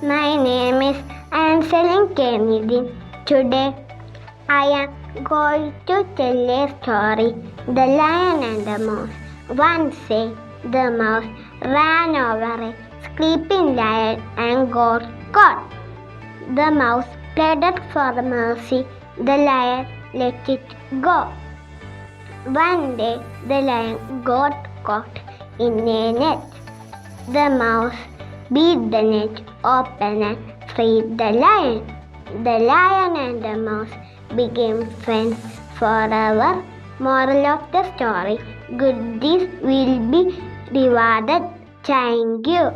My name is Anselin Kennedy. Today I am going to tell a story. The Lion and the Mouse. One day the mouse ran over a sleeping lion and got caught. The mouse pleaded for mercy. The lion let it go. One day the lion got caught in a net. The mouse beat the net open and freed the lion. The lion and the mouse became friends forever. Moral of the story: good deeds will be rewarded. Thank you.